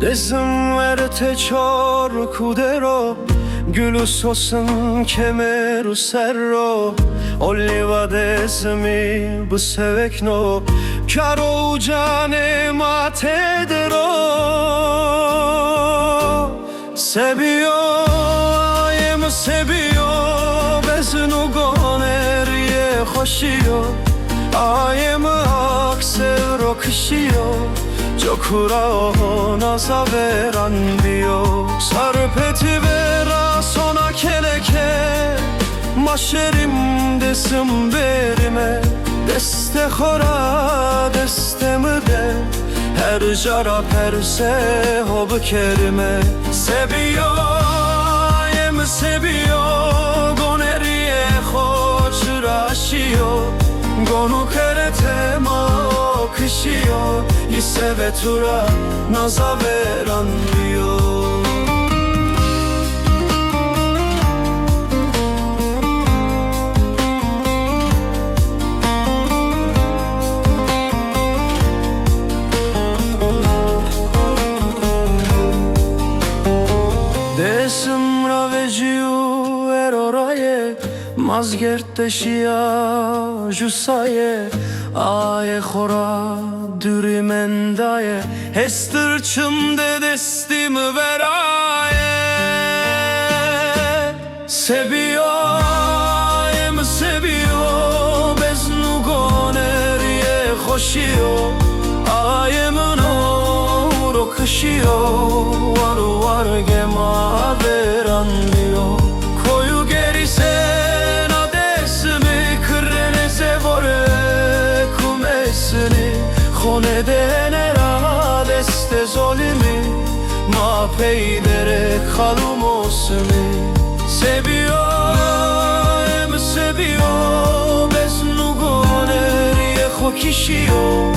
Desm verte çor kudero Gülü sosun kemeru serro Oliva desmi bu sevekno Karo cane matedero Sebiyo ayem sebiyo Beznu goneriye hoşiyo Ayem aksevro kışiyo Jokura naza veran diyo Sarpeti vera sona keleke Maşerim desim berime Deste xora destemi de Her jara perse hobu kerime Sebiyo ayem sebiyo Goneriye hoç raşiyo Gonu kerete ma kışiyo İse vetura naza veran diyor Desem raveciu eroraye Mazgerte şia jusaye Aye xora dürümendaye Hestırçımde destim veraye Sebiyo ayem sebiyo Beznu goneriye hoşiyo Ayemin oro kışiyo Varu var gema veran diyor Koyu gerise nadesmi Kırreneze vore kumesini Khone denera deste zolimi Ma peydere kalumosmi Sebiyo em sebiyo Beznu goneriye ho kişiyo